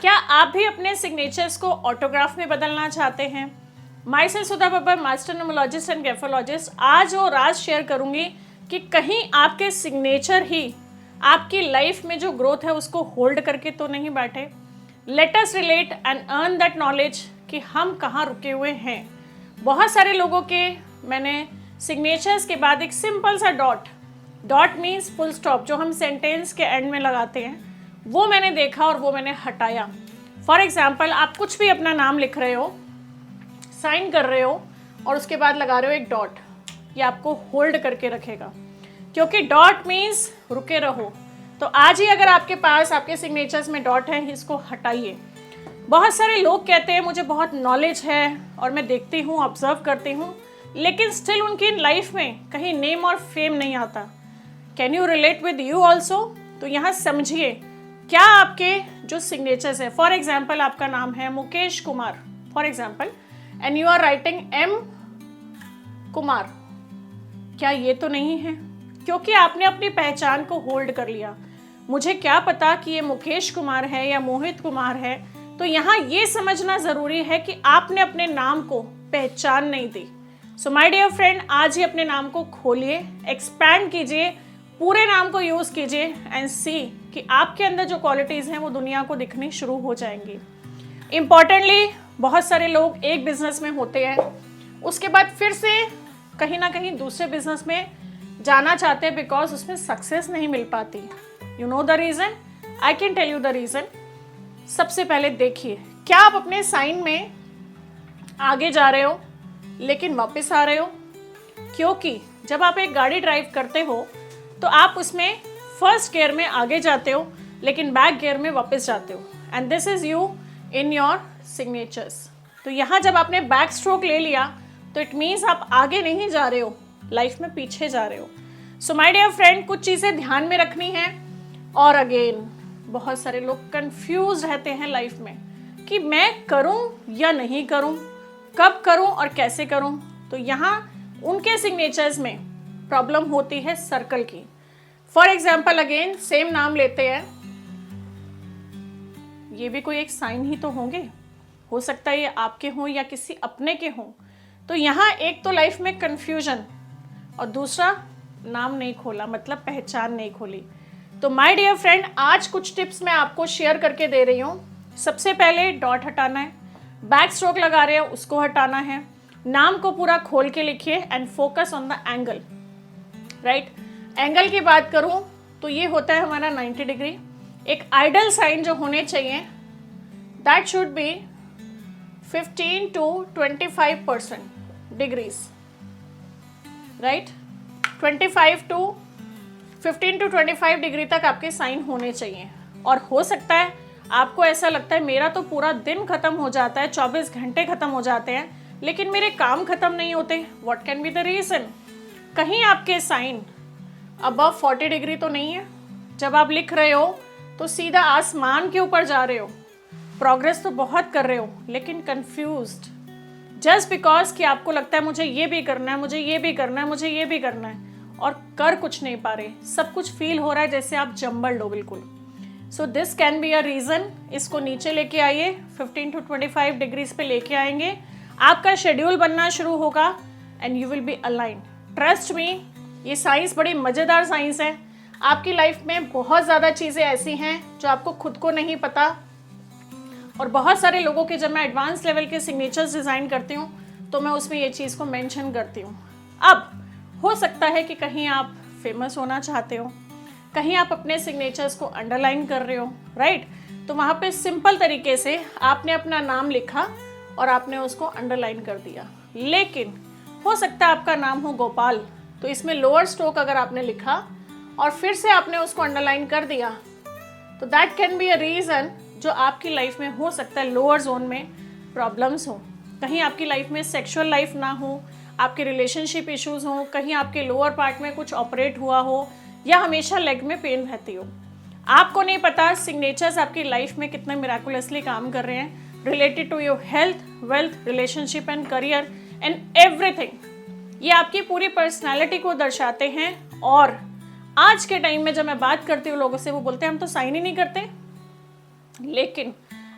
क्या आप भी अपने सिग्नेचर्स को ऑटोग्राफ में बदलना चाहते हैं? My self Sudha Babbar, master numerologist and graphologist, आज और आज शेयर करूंगी कि कहीं आपके सिग्नेचर ही आपकी लाइफ में जो ग्रोथ है उसको होल्ड करके तो नहीं बैठे। Let us relate and earn that knowledge कि हम कहाँ रुके हुए हैं। बहुत सारे लोगों के मैंने सिग्नेचर्स के बाद एक सिंपल सा डॉट मीन्स फुल स्टॉप, जो हम सेंटेंस के एंड में लगाते हैं, वो मैंने देखा और वो मैंने हटाया। फॉर एग्जाम्पल, आप कुछ भी अपना नाम लिख रहे हो, साइन कर रहे हो और उसके बाद लगा रहे हो एक डॉट, ये आपको होल्ड करके रखेगा, क्योंकि डॉट मीन्स रुके रहो। तो आज ही अगर आपके पास आपके सिग्नेचर्स में डॉट है, इसको हटाइए। बहुत सारे लोग कहते हैं मुझे बहुत नॉलेज है और मैं देखती हूँ, ऑब्जर्व करती हूँ, लेकिन स्टिल उनकी लाइफ में कहीं नेम और फेम नहीं आता। Can you relate with you also? तो यहाँ समझिए क्या आपके जो सिग्नेचर्स है, फॉर एग्जाम्पल आपका नाम है Mukesh Kumar for example, and you are writing M Kumar, क्या ये तो नहीं है? क्योंकि आपने अपनी पहचान को होल्ड कर लिया। मुझे क्या पता कि ये मुकेश कुमार है या मोहित कुमार है। तो यहाँ ये समझना जरूरी है कि आपने अपने नाम को पहचान नहीं दी। सो माय डियर फ्रेंड, आज ही अपने नाम को खोलिए, एक्सपैंड कीजिए, पूरे नाम को यूज कीजिए एंड सी कि आपके अंदर जो क्वालिटीज हैं वो दुनिया को दिखनी शुरू हो जाएंगी। इम्पॉर्टेंटली, बहुत सारे लोग एक बिजनेस में होते हैं, उसके बाद फिर से कहीं ना कहीं दूसरे बिजनेस में जाना चाहते हैं बिकॉज उसमें सक्सेस नहीं मिल पाती। You know the reason? I can tell you the reason. सबसे पहले देखिए, क्या आप अपने साइन में आगे जा रहे हो लेकिन वापस आ रहे हो? क्योंकि जब आप एक गाड़ी ड्राइव करते हो तो आप उसमें फर्स्ट गियर में आगे जाते हो लेकिन बैक गियर में वापस जाते हो, and this is you in your signatures. तो यहाँ जब आपने बैक स्ट्रोक ले लिया तो इट मीन्स आप आगे नहीं जा रहे हो, लाइफ में पीछे जा रहे हो। सो माय डियर फ्रेंड, कुछ चीज़ें ध्यान में रखनी है। और अगेन, बहुत सारे लोग कंफ्यूज रहते हैं लाइफ में कि मैं करूं या नहीं करूं, कब करूं और कैसे करूं। तो यहाँ उनके सिग्नेचर्स में प्रॉब्लम होती है सर्कल की। फॉर एग्जाम्पल, अगेन सेम नाम लेते हैं, ये भी कोई एक साइन ही तो होंगे, हो सकता है ये आपके हों या किसी अपने के हों। तो यहाँ एक तो लाइफ में कंफ्यूजन और दूसरा नाम नहीं खोला, मतलब पहचान नहीं खोली। तो माय डियर फ्रेंड, आज कुछ टिप्स मैं आपको शेयर करके दे रही हूँ। सबसे पहले डॉट हटाना है, बैक स्ट्रोक लगा रहे हो उसको हटाना है, नाम को पूरा खोल के लिखिए and focus on the angle. Right, angle की बात करूं तो ये होता है हमारा 90 डिग्री। एक आइडल साइन जो होने चाहिए, that should be 15 to 25% degrees. Right, 15 to 25 degree तक आपके साइन होने चाहिए। और हो सकता है आपको ऐसा लगता है मेरा तो पूरा दिन खत्म हो जाता है, 24 घंटे खत्म हो जाते हैं, लेकिन मेरे काम खत्म नहीं होते। What can be the reason? कहीं आपके साइन अबव 40 डिग्री तो नहीं है। जब आप लिख रहे हो तो सीधा आसमान के ऊपर जा रहे हो, प्रोग्रेस तो बहुत कर रहे हो लेकिन कंफ्यूज्ड, जस्ट बिकॉज कि आपको लगता है मुझे ये भी करना है, मुझे ये भी करना है, मुझे ये भी करना है, और कर कुछ नहीं पा रहे। सब कुछ फील हो रहा है जैसे आप जम्बल्ड हो बिल्कुल। So this can be a reason. इसको नीचे लेके आइए, 15 to 25 डिग्रीज पे लेके आएंगे, आपका शेड्यूल बनना शुरू होगा and you will be aligned. Trust me, ये साइंस बड़ी मज़ेदार साइंस है। आपकी लाइफ में बहुत ज़्यादा चीज़ें ऐसी हैं जो आपको खुद को नहीं पता, और बहुत सारे लोगों के जब मैं एडवांस लेवल के सिग्नेचर्स डिज़ाइन करती हूँ तो मैं उसमें ये चीज़ को मेंशन करती हूँ। अब हो सकता है कि कहीं आप फेमस होना चाहते हो, कहीं आप अपने सिग्नेचर्स को अंडरलाइन कर रहे हो, राइट? तो वहाँ पे सिंपल तरीके से आपने अपना नाम लिखा और आपने उसको अंडरलाइन कर दिया। लेकिन हो सकता है आपका नाम हो गोपाल, तो इसमें लोअर स्ट्रोक अगर आपने लिखा और फिर से आपने उसको अंडरलाइन कर दिया, तो that can be a reason जो आपकी लाइफ में हो सकता है लोअर जोन में प्रॉब्लम्स हो। कहीं आपकी लाइफ में सेक्सुअल लाइफ ना हो, आपके रिलेशनशिप इश्यूज हो, कहीं आपके लोअर पार्ट में कुछ ऑपरेट हुआ हो, या हमेशा लेग में पेन रहती हो। आपको नहीं पता सिग्नेचर्स आपकी लाइफ में कितने मिराकुलसली काम कर रहे हैं, related to your health, wealth, relationship and career and everything. ये आपकी पूरी पर्सनैलिटी को दर्शाते हैं। और आज के टाइम में जब मैं बात करती हूँ लोगों से, वो बोलते हैं हम तो साइन ही नहीं करते। लेकिन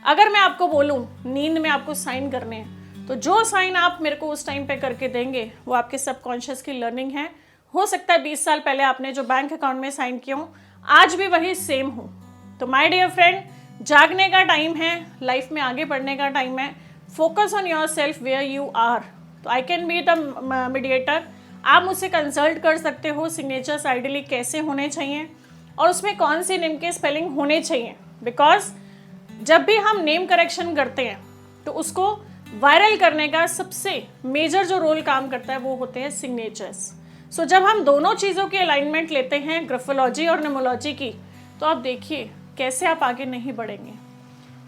अगर मैं आपको बोलूँ नींद में आपको साइन करने हैं, तो जो साइन आप मेरे को उस टाइम पे करके देंगे वो आपके सबकॉन्शियस की लर्निंग है। हो सकता है 20 साल पहले आपने जो बैंक अकाउंट में साइन किया हो आज भी वही सेम हो। तो माय डियर फ्रेंड, जागने का टाइम है, लाइफ में आगे बढ़ने का टाइम है। Focus on yourself where you are. तो I can be the mediator. आप मुझसे कंसल्ट कर सकते हो सिग्नेचर्स आइडियली कैसे होने चाहिए और उसमें कौन सी नेम के स्पेलिंग होने चाहिए। बिकॉज जब भी हम नेम करेक्शन करते हैं तो उसको वायरल करने का सबसे मेजर जो रोल काम करता है वो होते हैं सिग्नेचर्स। सो जब हम दोनों चीज़ों की अलाइनमेंट लेते हैं, ग्राफोलॉजी और न्यूमरोलॉजी की, तो आप देखिए कैसे आप आगे नहीं बढ़ेंगे।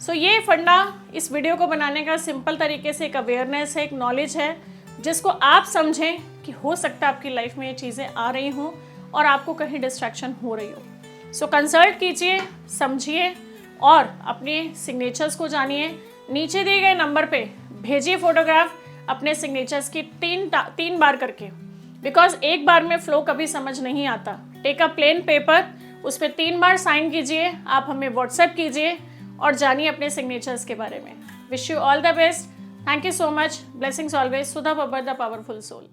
सो ये फंडा इस वीडियो को बनाने का सिंपल तरीके से एक अवेयरनेस है, एक नॉलेज है, जिसको आप समझें कि हो सकता है आपकी लाइफ में ये चीज़ें आ रही हों और आपको कहीं डिस्ट्रैक्शन हो रही हो। सो कंसल्ट कीजिए, समझिए और अपने सिग्नेचर्स को जानिए। नीचे दिए गए नंबर पे भेजिए फोटोग्राफ अपने सिग्नेचर्स की तीन बार करके। बिकॉज एक बार में फ्लो कभी समझ नहीं आता। टेक अ प्लेन पेपर, उस पर 3 बार साइन कीजिए, आप हमें व्हाट्सएप कीजिए और जानिए अपने सिग्नेचर्स के बारे में। Wish you all the best. Thank you so much. Blessings always. Sudha Babbar, the powerful soul.